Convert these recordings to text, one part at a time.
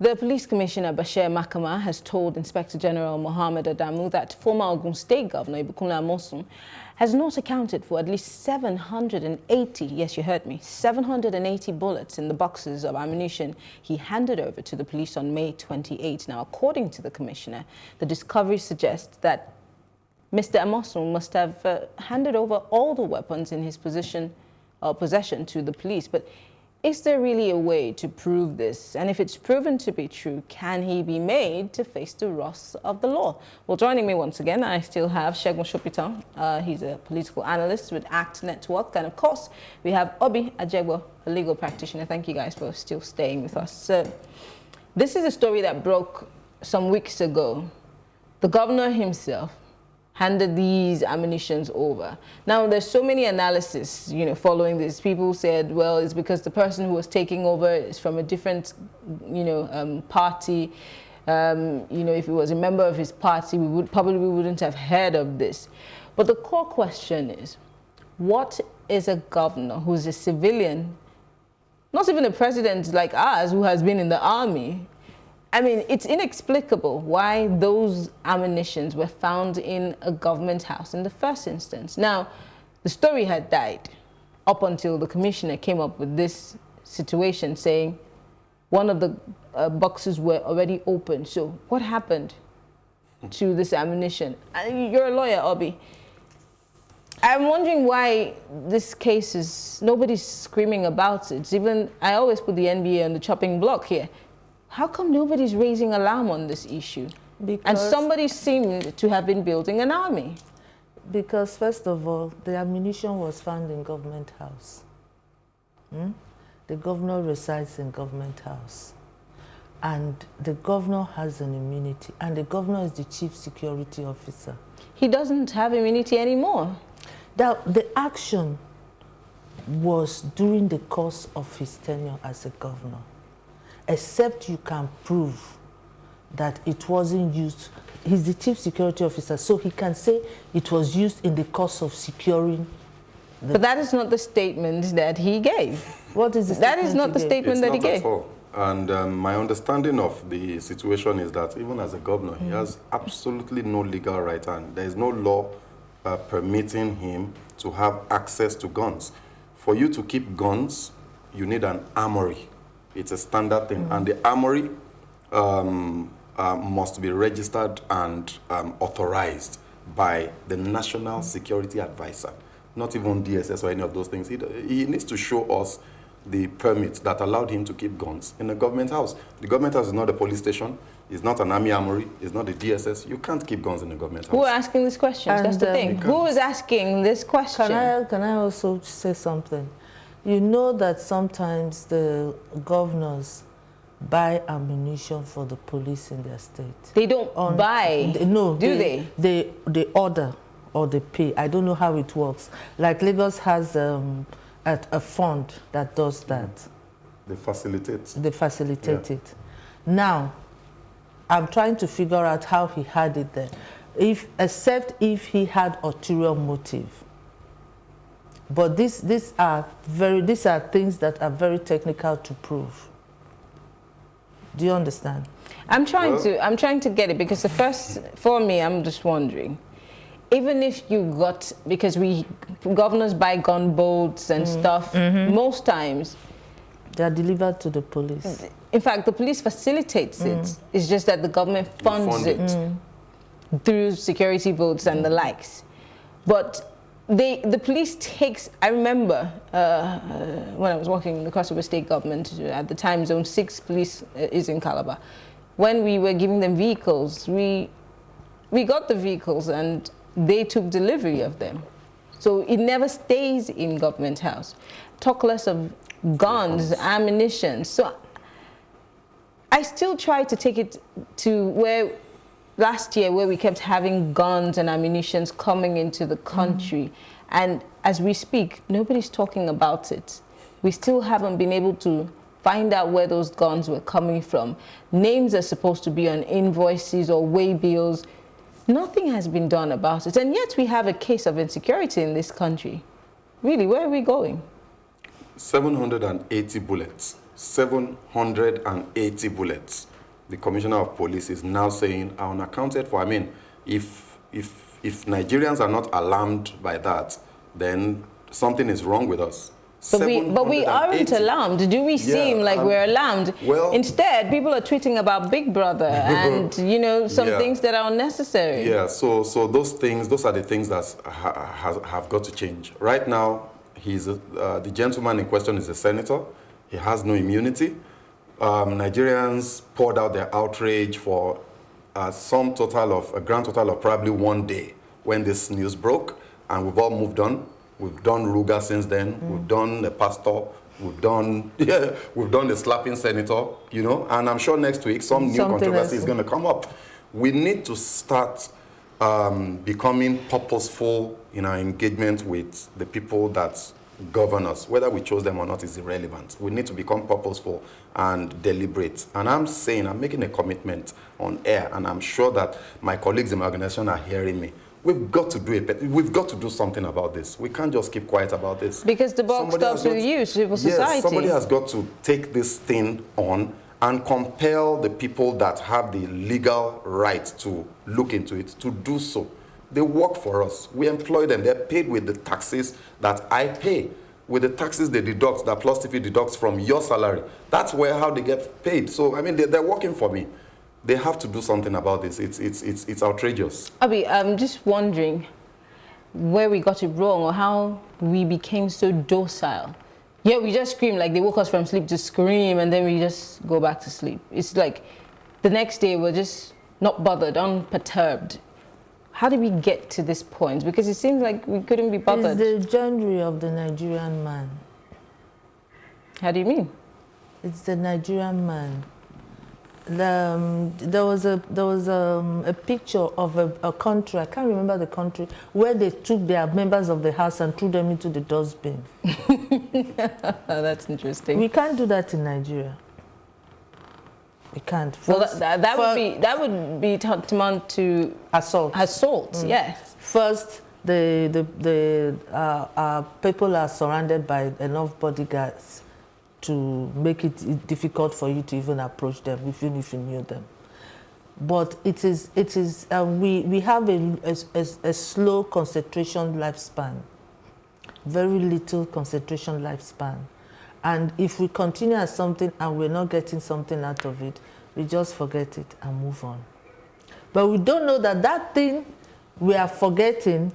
The Police Commissioner Bashir Makama has told Inspector General Mohammed Adamu that former Ogun State Governor Amosun has not accounted for at least 780, yes you heard me, 780 bullets in the boxes of ammunition he handed over to the police on May 28. Now, according to the Commissioner, the discovery suggests that Mr. Amosun must have handed over all the weapons in his possession to the police. But is there really a way to prove this? And if it's proven to be true, can he be made to face the wrath of the law? Well, joining me once again, I still have Segun Sopitan. He's a political analyst with ACT Network. And of course, we have Obi Ajegbo, a legal practitioner. Thank you guys for still staying with us. So, this is a story that broke some weeks ago. The governor himself handed these ammunitions over. Now, there's so many analysis, following this. People said, well, it's because the person who was taking over is from a different, party. If he was a member of his party, we wouldn't have heard of this. But the core question is, what is a governor who's a civilian, not even a president like us who has been in the army? I mean, it's inexplicable why those ammunitions were found in a government house in the first instance. Now, the story had died up until the commissioner came up with this situation saying one of the boxes were already open. So what happened to this ammunition? You're a lawyer, Obi. I'm wondering why this case is, nobody's screaming about it. Even, I always put the NBA on the chopping block here. How come nobody's raising alarm on this issue? And somebody seemed to have been building an army. Because first of all, the ammunition was found in government house. The governor resides in government house. And the governor has an immunity. And the governor is the chief security officer. He doesn't have immunity anymore. The action was during the course of his tenure as a governor. Except you can prove that it wasn't used. He's the chief security officer, so he can say it was used in the course of securing. But that is not the statement that he gave. What is the statement? That is not the statement that he gave. At all. And my understanding of the situation is that even as a governor, he has absolutely no legal right, and there is no law permitting him to have access to guns. For you to keep guns, you need an armory. It's a standard thing, and the armory must be registered and authorized by the National Security Advisor, not even DSS or any of those things. He needs to show us the permit that allowed him to keep guns in a government house. The government house is not a police station, it's not an army armory, it's not the DSS. You can't keep guns in a government house. Who are asking these questions? And, that's the thing. Who is asking this question? Can I also say something? You know that sometimes the governors buy ammunition for the police in their state. They don't buy, no, do they? They order or they pay. I don't know how it works. Like Lagos has a fund that does that. They facilitate. They facilitate it. Now, I'm trying to figure out how he had it there. Except if he had ulterior motive. But these are things that are very technical to prove. Do you understand? I'm trying to get it, because for me, I'm just wondering, even if you got, because governors buy gunboats and stuff, most times they are delivered to the police. In fact, the police facilitates it. It's just that the government funds it through security boats and the likes. But the police takes, I remember when I was working in the Cross River State government, at the time Zone 6 police is in Calabar. When we were giving them vehicles, we got the vehicles and they took delivery of them. So it never stays in government house. Talk less of guns, ammunition. So I still try to take it to where last year, where we kept having guns and ammunitions coming into the country. And as we speak, nobody's talking about it. We still haven't been able to find out where those guns were coming from. Names are supposed to be on invoices or way bills. Nothing has been done about it. And yet we have a case of insecurity in this country. Really, where are we going? 780 bullets. 780 bullets. the Commissioner of Police is now saying are unaccounted for. I mean, if Nigerians are not alarmed by that, then something is wrong with us. But we aren't alarmed. Do we seem like we're alarmed? Well, instead, people are tweeting about Big Brother and, you know, some things that are unnecessary. Yeah, so those are the things that have got to change. Right now, the gentleman in question is a senator. He has no immunity. Nigerians poured out their outrage for a grand total of probably 1 day when this news broke, and we've all moved on. We've done Ruga since then. We've done the pastor. We've done the slapping senator, you know. And I'm sure next week some new controversy is going to come up. We need to start becoming purposeful in our engagement with the people that govern us. Whether we chose them or not is irrelevant. We need to become purposeful and deliberate. And I'm making a commitment on air, and I'm sure that my colleagues in my organization are hearing me. We've got to do it. We've got to do something about this. We can't just keep quiet about this. Because the buck stops with you, civil society. Yes, somebody has got to take this thing on and compel the people that have the legal right to look into it to do so. They work for us. We employ them. They're paid with the taxes that I pay, with the taxes they deduct, that Plus TV deducts from your salary. That's how they get paid. So, I mean, they're working for me. They have to do something about this. It's outrageous. Abi, I'm just wondering where we got it wrong or how we became so docile. Yeah, we just scream, like they woke us from sleep to scream, and then we just go back to sleep. It's like the next day we're just not bothered, unperturbed. How did we get to this point? Because it seems like we couldn't be bothered. It's the genre of the Nigerian man. How do you mean? It's the Nigerian man. There was a picture of a country, I can't remember the country, where they took their members of the house and threw them into the dustbin. That's interesting. We can't do that in Nigeria. We can't. First, well, that would be tantamount to assault. Assault, yes. First, our people are surrounded by enough bodyguards to make it difficult for you to even approach them, even if you knew them. But we have a slow concentration lifespan, very little concentration lifespan. And if we continue at something and we're not getting something out of it, we just forget it and move on. But we don't know that that thing we are forgetting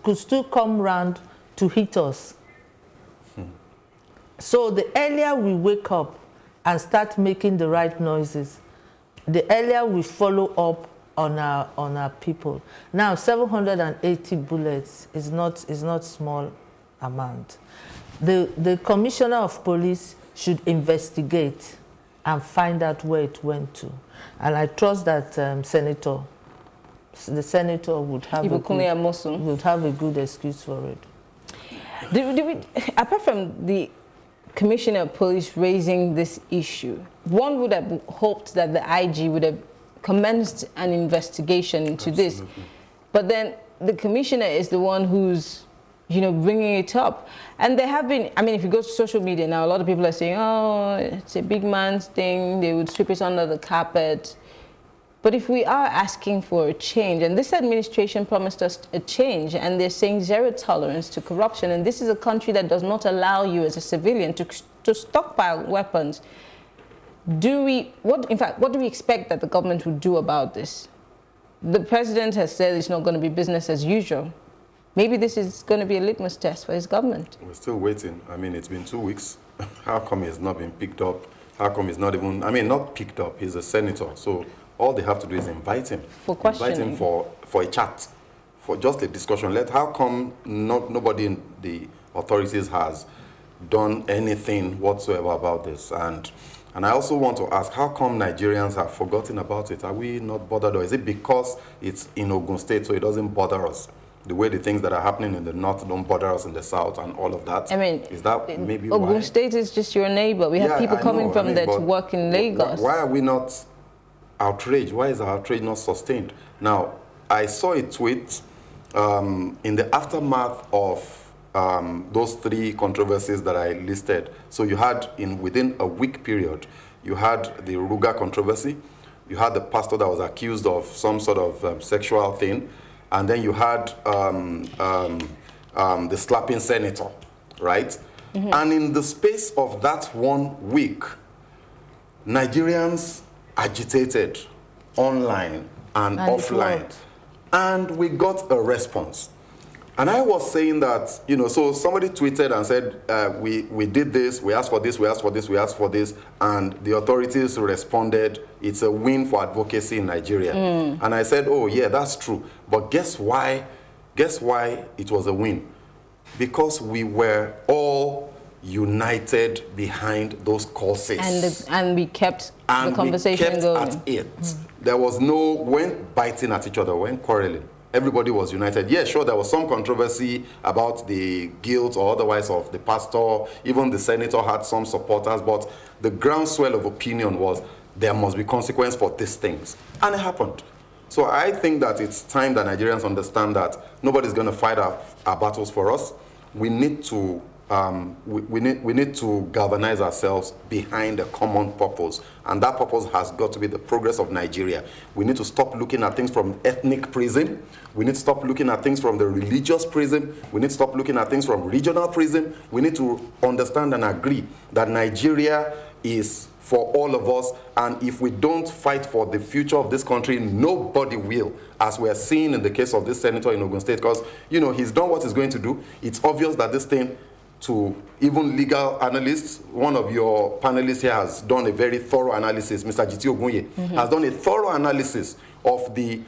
could still come round to hit us. So the earlier we wake up and start making the right noises, the earlier we follow up on our people. Now, 780 bullets is not small amount. The Commissioner of Police should investigate and find out where it went to. And I trust that the senator would have a good excuse for it. Apart from the Commissioner of Police raising this issue, one would have hoped that the IG would have commenced an investigation into this. But then the commissioner is the one who's, bringing it up. And there have been, if you go to social media now, a lot of people are saying, oh, it's a big man's thing. They would sweep it under the carpet. But if we are asking for a change, and this administration promised us a change, and they're saying zero tolerance to corruption, and this is a country that does not allow you as a civilian to stockpile weapons, what do we expect that the government would do about this? The president has said it's not going to be business as usual. Maybe this is going to be a litmus test for his government. We're still waiting. It's been 2 weeks. How come he's not been picked up? How come he's not even, not picked up, he's a senator, so all they have to do is invite him. For questioning. Invite him for a chat, for just a discussion. How come nobody in the authorities has done anything whatsoever about this? And I also want to ask, how come Nigerians have forgotten about it? Are we not bothered, or is it because it's in Ogun State, so it doesn't bother us? The way the things that are happening in the north don't bother us in the south and all of that. Is that maybe why? Ogun State is just your neighbor. We have people coming from there to work in Lagos. Why are we not outraged? Why is our outrage not sustained? Now, I saw a tweet in the aftermath of those 3 controversies that I listed. So you had, within a week period, you had the Ruga controversy, you had the pastor that was accused of some sort of sexual thing, and then you had the slapping senator, right? And in the space of that 1 week, Nigerians agitated online and offline, and we got a response. And I was saying that, you know, so somebody tweeted and said, we did this, we asked for this, we asked for this, we asked for this, and the authorities responded, it's a win for advocacy in Nigeria. And I said, oh yeah, that's true. But guess why it was a win? Because we were all united behind those causes. And we kept the conversation going. At it. There was no, we weren't biting at each other, we weren't quarreling. Everybody was united. Yeah, sure, there was some controversy about the guilt or otherwise of the pastor. Even the senator had some supporters, but the groundswell of opinion was there must be consequence for these things. And it happened. So I think that it's time that Nigerians understand that nobody's going to fight our battles for us. We need to we need to galvanize ourselves behind a common purpose, and that purpose has got to be the progress of Nigeria. We need to stop looking at things from ethnic prism. We need to stop looking at things from the religious prism. We need to stop looking at things from regional prism. We need to understand and agree that Nigeria is for all of us, and if we don't fight for the future of this country, nobody will, as we are seeing in the case of this senator in Ogun State, because, you know, he's done what he's going to do. It's obvious that this thing, to even legal analysts, one of your panelists here has done a very thorough analysis, Mr. Jiti Ogunye, has done a thorough analysis of the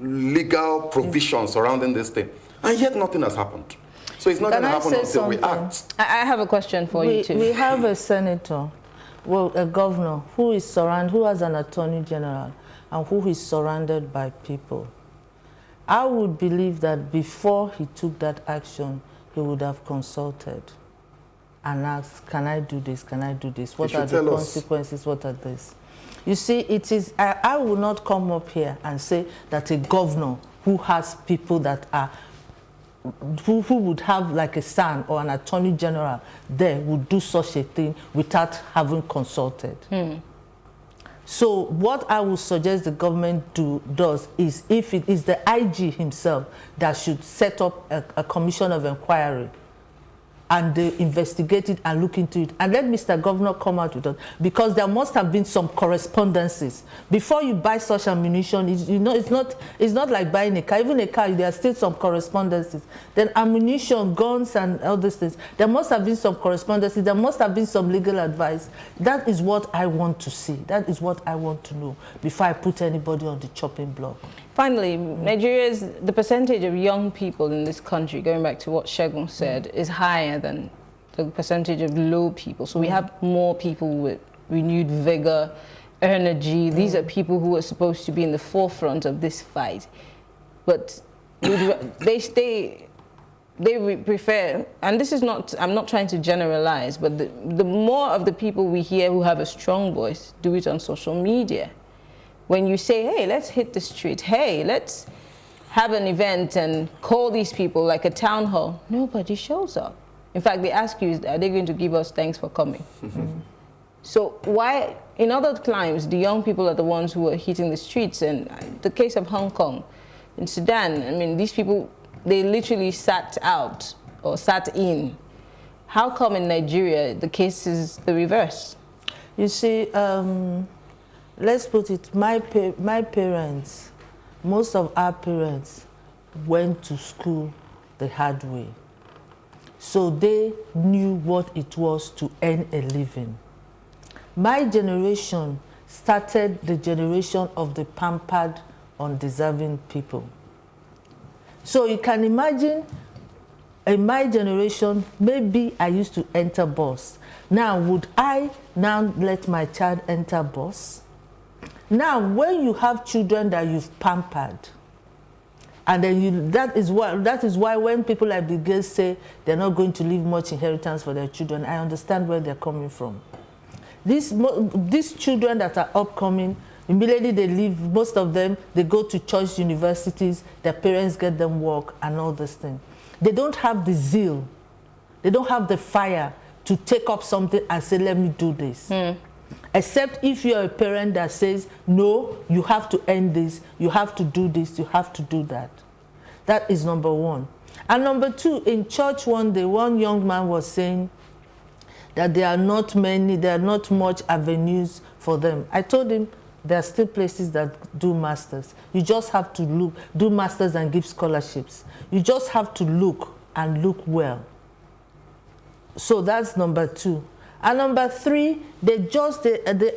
legal provisions surrounding this thing, and yet nothing has happened. So it's not going to happen until we act. I have a question for you too. We have a senator, well, a governor who is surrounded, who has an attorney general, and who is surrounded by people. I would believe that before he took that action, he would have consulted and asked, can I do this? Can I do this? What are the consequences? What are this? You see, it is, I will not come up here and say that a governor who has people that are, who would have like a son or an attorney general there would do such a thing without having consulted. So what I would suggest the government does is, if it is the IG himself that should set up a commission of inquiry and they investigate it and look into it, and let Mr. Governor come out with it, because there must have been some correspondences before you buy such ammunition. You know, it's not like buying a car. Even a car, there are still some correspondences. Then ammunition, guns, and all these things. There must have been some correspondences. There must have been some legal advice. That is what I want to see. That is what I want to know before I put anybody on the chopping block. Finally, the percentage of young people in this country, going back to what Segun said, is higher than the percentage of low people. So we have more people with renewed vigor, energy. These are people who are supposed to be in the forefront of this fight. But they prefer, and this is not, I'm not trying to generalize, but the more of the people we hear who have a strong voice do it on social media. When you say, hey, let's hit the street, hey, let's have an event and call these people like a town hall, nobody shows up. In fact, they ask you, are they going to give us thanks for coming? So why, in other climes, the young people are the ones who are hitting the streets? And the case of Hong Kong, in Sudan, I mean, these people, they literally sat out or sat in. How come in Nigeria, the case is the reverse? You see, let's put it, my parents, most of our parents went to school the hard way. So they knew what it was to earn a living. My generation started the generation of the pampered, undeserving people. So you can imagine, in my generation, maybe I used to enter bus. Now, would I now let my child enter bus? Now, when you have children that you've pampered, and then that is why when people like the girls say they're not going to leave much inheritance for their children, I understand where they're coming from. These children that are upcoming, immediately they leave, most of them, they go to choice universities, their parents get them work and all this thing. They don't have the zeal, they don't have the fire to take up something and say, let me do this. except if you're a parent that says, no, you have to end this, you have to do this, you have to do that. That is number one. And number two, in church one day, one young man was saying that there are not much avenues for them. I told him there are still places that do masters. You just have to do masters and give scholarships. You just have to look and look well. So that's number two. And number three, they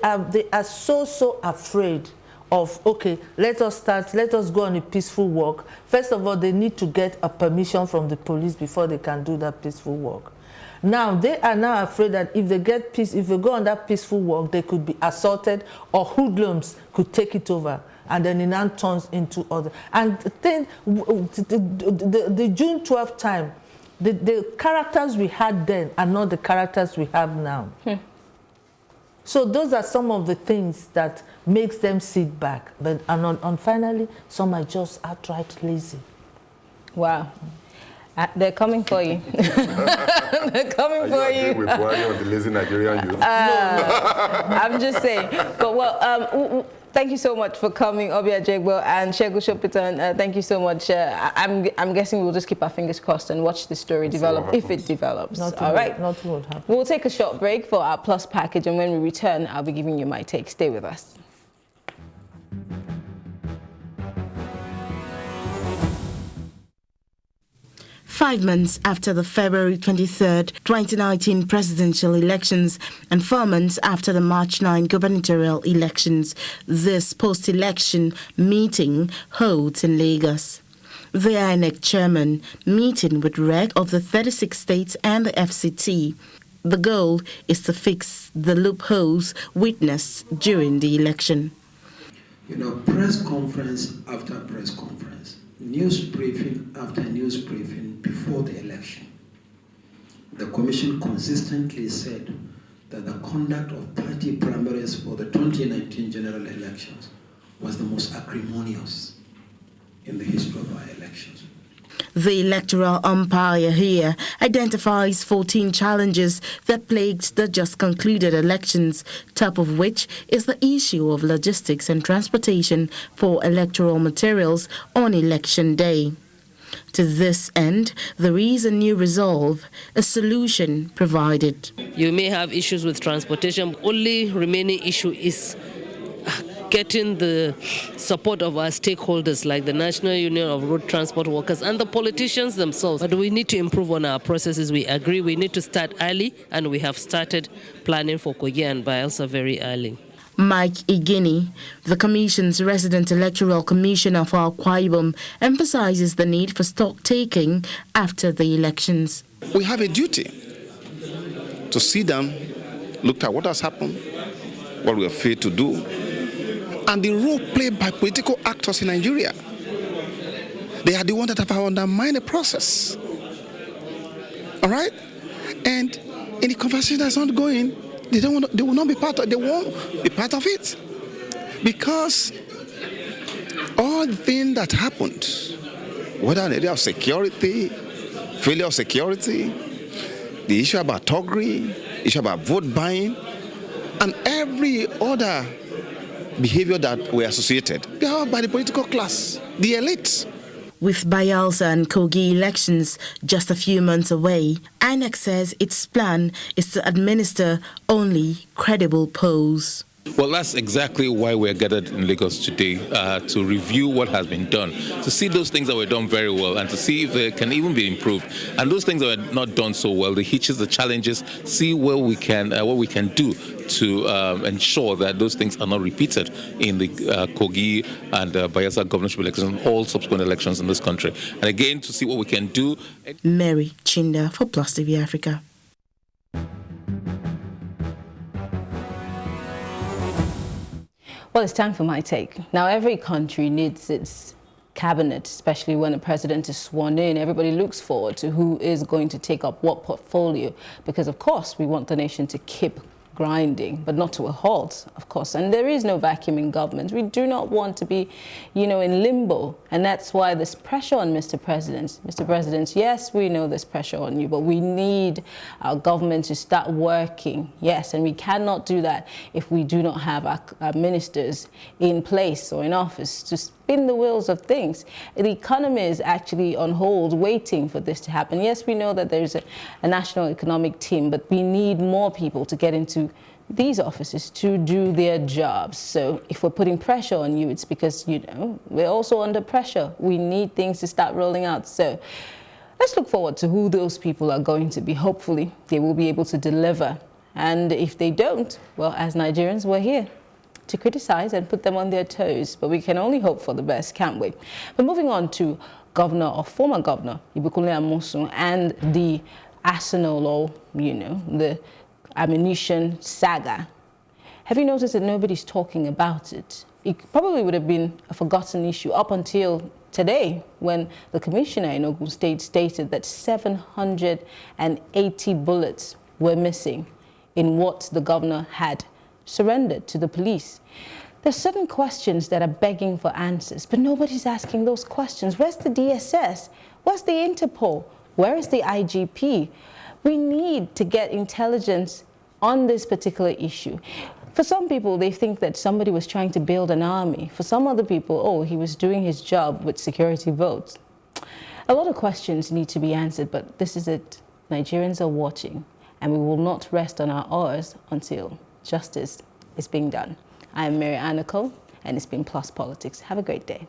are so afraid of, okay, let us go on a peaceful walk. First of all, they need to get a permission from the police before they can do that peaceful walk. Now, they are now afraid that if they go on that peaceful walk, they could be assaulted or hoodlums could take it over. And then it now turns into other. And then the June 12th time, the characters we had then are not the characters we have now. So those are some of the things that makes them sit back. But and finally, some are just outright lazy. Wow. They're coming for you. They're coming for you. With Buhari on the lazy Nigerian youth? I'm just saying. But well, thank you so much for coming, Obi Ajegbo and Segun Sopitan. Thank you so much. I'm guessing we'll just keep our fingers crossed and watch the story develop if it develops. All right. Nothing would happen. We'll take a short break for our Plus package, and when we return, I'll be giving you my take. Stay with us. Five months after the February 23rd, 2019 presidential elections and 4 months after the March 9 gubernatorial elections, this post-election meeting holds in Lagos. The INEC chairman meeting with reg of the 36 states and the FCT. The goal is to fix the loopholes witnessed during the election. You know, press conference after press conference, news briefing after news briefing before the election. The Commission consistently said that the conduct of party primaries for the 2019 general elections was the most acrimonious in the history of our elections. The electoral umpire here identifies 14 challenges that plagued the just concluded elections, top of which is the issue of logistics and transportation for electoral materials on election day. To this end, there is a new resolve, a solution provided. You may have issues with transportation. Only remaining issue is getting the support of our stakeholders like the National Union of Road Transport Workers and the politicians themselves. But we need to improve on our processes. We agree we need to start early, and we have started planning for Kogi and Bayelsa very early. Mike Igini, the Commission's resident electoral commissioner for Akwa Ibom, emphasizes the need for stock taking after the elections. We have a duty to sit down, look at what has happened, what we have failed to do, and the role played by political actors in Nigeria. They are the ones that have undermined the process. All right? And in the conversation that's ongoing, they will not be part of. They won't be part of it, because all the things that happened, whether in the area of security, failure of security, the issue about thuggery, issue about vote buying, and every other behavior that were associated, they are by the political class, the elites. With Bayelsa and Kogi elections just a few months away, INEC says its plan is to administer only credible polls. Well, that's exactly why we're gathered in Lagos today, to review what has been done, to see those things that were done very well, and to see if they can even be improved. And those things that were not done so well, the hitches, the challenges, see where we can, what we can do to ensure that those things are not repeated in the Kogi and Bayelsa governorship elections and all subsequent elections in this country. And again, to see what we can do. Mary Chinda for Plus TV Africa. Well, it's time for my take. Now, every country needs its cabinet, especially when a president is sworn in. Everybody looks forward to who is going to take up what portfolio, because, of course, we want the nation to keep grinding, but not to a halt, of course. And there is no vacuum in government. We do not want to be, in limbo. And that's why there's pressure on Mr. President. Mr. President, yes, we know there's pressure on you, but we need our government to start working. Yes, and we cannot do that if we do not have our ministers in place or in office to spin the wheels of things. The economy is actually on hold, waiting for this to happen. Yes, we know that there's a national economic team, but we need more people to get into these offices to do their jobs. So if we're putting pressure on you, it's because, we're also under pressure. We need things to start rolling out. So let's look forward to who those people are going to be. Hopefully, they will be able to deliver. And if they don't, well, as Nigerians, we're here to criticize and put them on their toes. But we can only hope for the best, can't we? But moving on to Governor or former Governor Amosun and the arsenal, or, the ammunition saga. Have you noticed that nobody's talking about it? It probably would have been a forgotten issue up until today, when the commissioner in Ogun State stated that 780 bullets were missing in what the governor had surrendered to the police. There's certain questions that are begging for answers, but nobody's asking those questions. Where's the DSS? Where's the Interpol? Where is the IGP? We need to get intelligence on this particular issue. For some people, they think that somebody was trying to build an army. For some other people, he was doing his job with security votes. A lot of questions need to be answered, but this is it. Nigerians are watching, and we will not rest on our oars until justice is being done. I am Maryann, and it's been Plus Politics. Have a great day.